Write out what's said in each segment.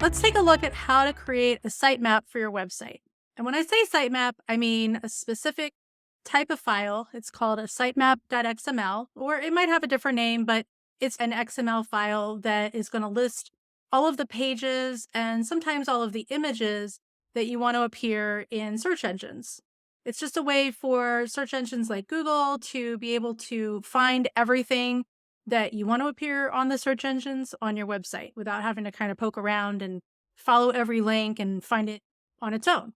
Let's take a look at how to create a sitemap for your website. And when I say sitemap, I mean a specific type of file. It's called a sitemap.xml, or it might have a different name, but it's an XML file that is going to list all of the pages and sometimes all of the images that you want to appear in search engines. It's just a way for search engines like Google to be able to find everything that you want to appear on the search engines on your website without having to kind of poke around and follow every link and find it on its own.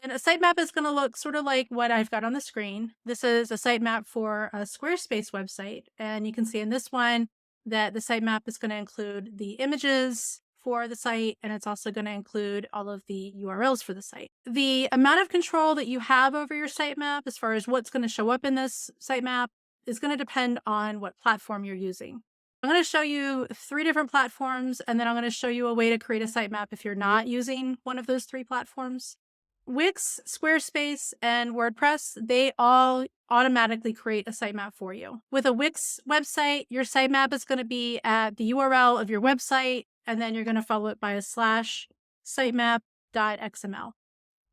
And a sitemap is going to look sort of like what I've got on the screen. This is a sitemap for a Squarespace website. And you can see in this one that the sitemap is going to include the images for the site, and it's also going to include all of the URLs for the site. The amount of control that you have over your sitemap as far as what's going to show up in this sitemap is going to depend on what platform you're using. I'm going to show you 3 different platforms, and then I'm going to show you a way to create a sitemap if you're not using one of those 3 platforms. Wix, Squarespace, and WordPress, they all automatically create a sitemap for you. With a Wix website, your sitemap is going to be at the URL of your website, and then you're going to follow it by a /sitemap.xml.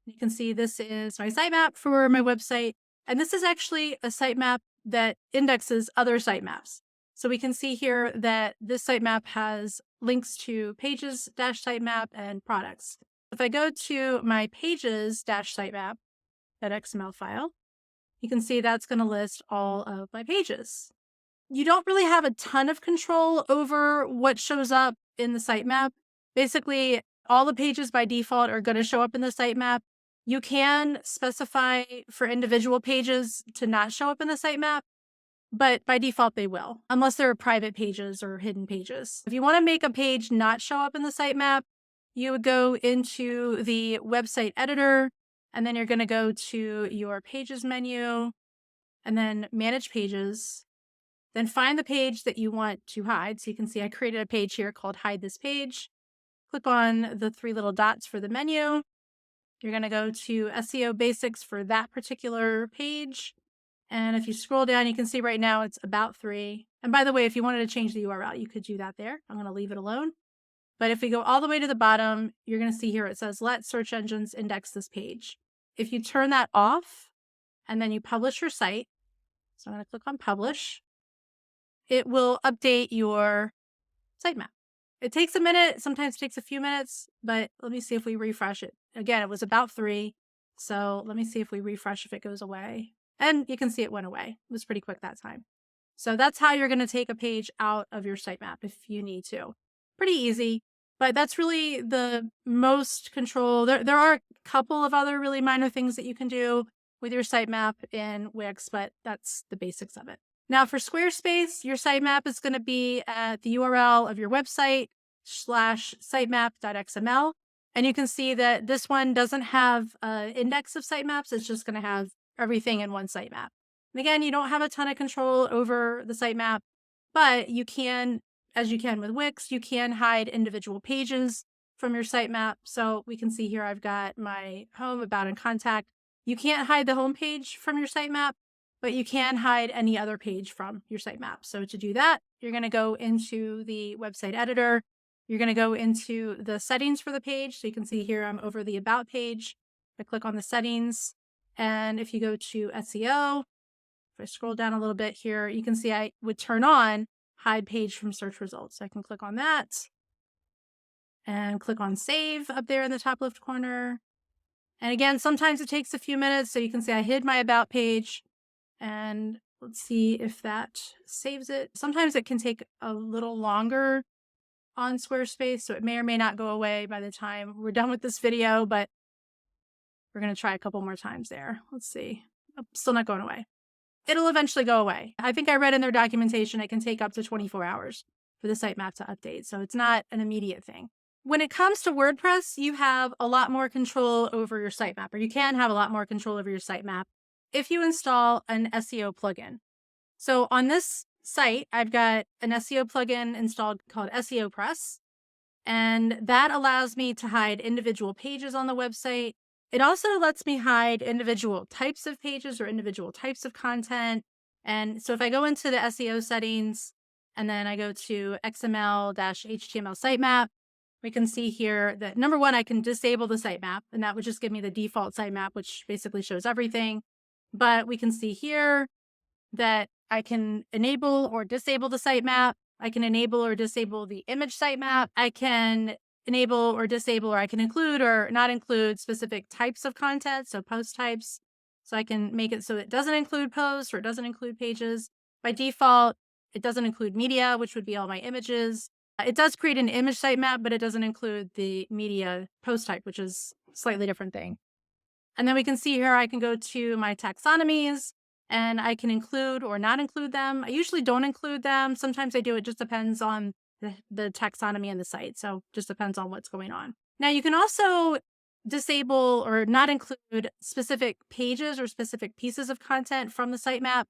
You can see this is my sitemap for my website, and this is actually a sitemap that indexes other sitemaps. So we can see here that this sitemap has links to pages-sitemap and products. If I go to my pages-sitemap, that XML file, you can see that's going to list all of my pages. You don't really have a ton of control over what shows up in the sitemap. Basically, all the pages by default are going to show up in the sitemap. You can specify for individual pages to not show up in the sitemap, but by default they will, unless there are private pages or hidden pages. If you want to make a page not show up in the sitemap, you would go into the website editor, and then you're going to go to your pages menu, and then manage pages. Then find the page that you want to hide. So you can see I created a page here called hide this page. Click on the 3 little dots for the menu. You're going to go to SEO basics for that particular page. And if you scroll down, you can see right now it's about 3. And by the way, if you wanted to change the URL, you could do that there. I'm going to leave it alone. But if we go all the way to the bottom, you're going to see here it says, let search engines index this page. If you turn that off and then you publish your site, so I'm going to click on publish, it will update your sitemap. It takes a minute, sometimes it takes a few minutes, but let me see if we refresh it. Again, it was about 3. So let me see if we refresh if it goes away. And you can see it went away. It was pretty quick that time. So that's how you're going to take a page out of your sitemap if you need to. Pretty easy, but that's really the most control. There are a couple of other really minor things that you can do with your sitemap in Wix, but that's the basics of it. Now for Squarespace, your sitemap is going to be at the URL of your website /sitemap.xml. And you can see that this one doesn't have an index of sitemaps. It's just going to have everything in one sitemap. And again, you don't have a ton of control over the sitemap, but you can, as you can with Wix, you can hide individual pages from your sitemap. So we can see here I've got my home, about, and contact. You can't hide the home page from your sitemap, but you can hide any other page from your sitemap. So to do that, you're going to go into the website editor. You're going to go into the settings for the page. So you can see here I'm over the about page. I click on the settings. And if you go to SEO, if I scroll down a little bit here, you can see I would turn on hide page from search results. So I can click on that and click on save up there in the top left corner. And again, sometimes it takes a few minutes. So you can see I hid my about page, and let's see if that saves it. Sometimes it can take a little longer on Squarespace, so it may or may not go away by the time we're done with this video, but we're going to try a couple more times there. Let's see. Oh, still not going away. It'll eventually go away. I think I read in their documentation it can take up to 24 hours for the sitemap to update, so it's not an immediate thing. When it comes to WordPress, you have a lot more control over your sitemap, or you can have a lot more control over your sitemap if you install an SEO plugin. So on this site, I've got an SEO plugin installed called SEO Press, and that allows me to hide individual pages on the website. It also lets me hide individual types of pages or individual types of content. And so if I go into the SEO settings and then I go to XML-HTML sitemap, we can see here that number one, I can disable the sitemap, and that would just give me the default sitemap, which basically shows everything. But we can see here that I can enable or disable the sitemap. I can enable or disable the image sitemap. I can enable or disable, or I can include or not include specific types of content, so post types. So I can make it so it doesn't include posts or it doesn't include pages. By default, it doesn't include media, which would be all my images. It does create an image sitemap, but it doesn't include the media post type, which is a slightly different thing. And then we can see here, I can go to my taxonomies and I can include or not include them. I usually don't include them. Sometimes I do. It just depends on the taxonomy and the site. So just depends on what's going on. Now you can also disable or not include specific pages or specific pieces of content from the sitemap.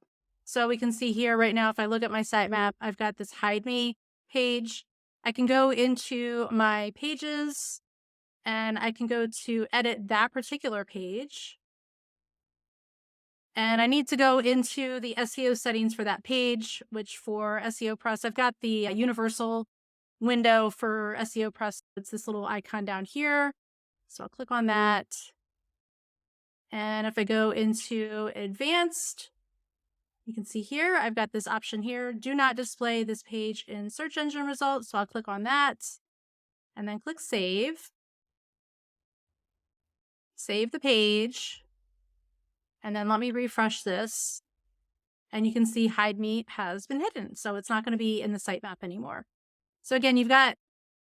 So we can see here right now, if I look at my sitemap, I've got this hide me page. I can go into my pages and I can go to edit that particular page. And I need to go into the SEO settings for that page, which for SEO Press, I've got the universal window for SEO Press. It's this little icon down here. So I'll click on that. And if I go into advanced, you can see here, I've got this option here, do not display this page in search engine results. So I'll click on that and then click save. Save the page. And then let me refresh this. And you can see hide me has been hidden. So it's not going to be in the sitemap anymore. So again, you've got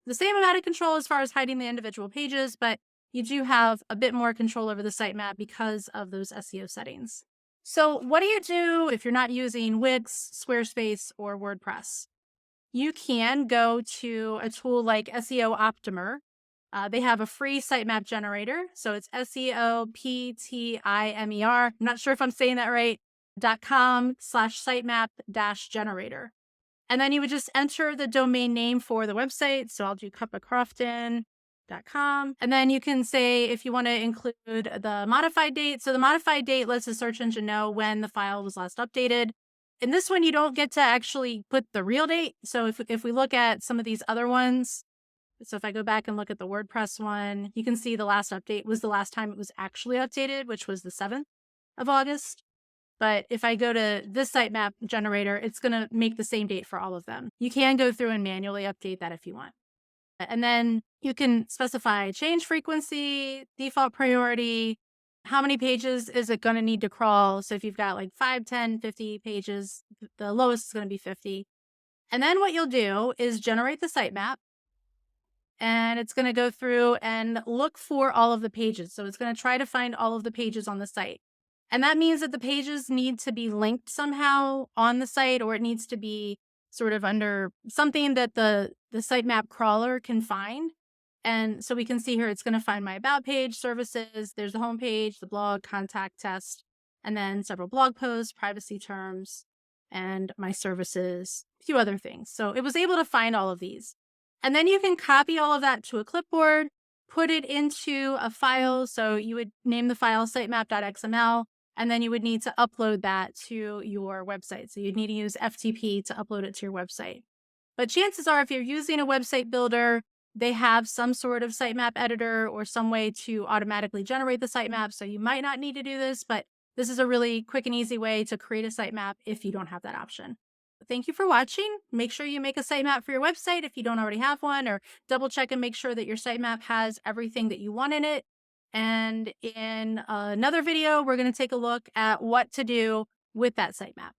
the same amount of control as far as hiding the individual pages, but you do have a bit more control over the sitemap because of those SEO settings. So what do you do if you're not using Wix, Squarespace, or WordPress? You can go to a tool like SEO Optimer. They have a free sitemap generator. So it's SEOPTIMER. I'm not sure if I'm saying that right. .com/sitemap-generator. And then you would just enter the domain name for the website. So I'll do cuppofcrofton.com. And then you can say if you want to include the modified date. So the modified date lets the search engine know when the file was last updated. In this one, you don't get to actually put the real date. So if we look at some of these other ones, so if I go back and look at the WordPress one, you can see the last update was the last time it was actually updated, which was the 7th of August. But if I go to this sitemap generator, it's going to make the same date for all of them. You can go through and manually update that if you want. And then you can specify change frequency, default priority, how many pages is it going to need to crawl. So if you've got like 5, 10, 50 pages, the lowest is going to be 50. And then what you'll do is generate the sitemap. And it's going to go through and look for all of the pages. So it's going to try to find all of the pages on the site. And that means that the pages need to be linked somehow on the site, or it needs to be sort of under something that the sitemap crawler can find. And so we can see here, it's going to find my about page, services, there's the home page, the blog, contact test, and then several blog posts, privacy terms, and my services, a few other things. So it was able to find all of these. And then you can copy all of that to a clipboard, put it into a file. So you would name the file sitemap.xml, and then you would need to upload that to your website. So you'd need to use FTP to upload it to your website. But chances are, if you're using a website builder, they have some sort of sitemap editor or some way to automatically generate the sitemap. So you might not need to do this, but this is a really quick and easy way to create a sitemap if you don't have that option. Thank you for watching. Make sure you make a sitemap for your website if you don't already have one, or double check and make sure that your sitemap has everything that you want in it. And in another video, we're going to take a look at what to do with that sitemap.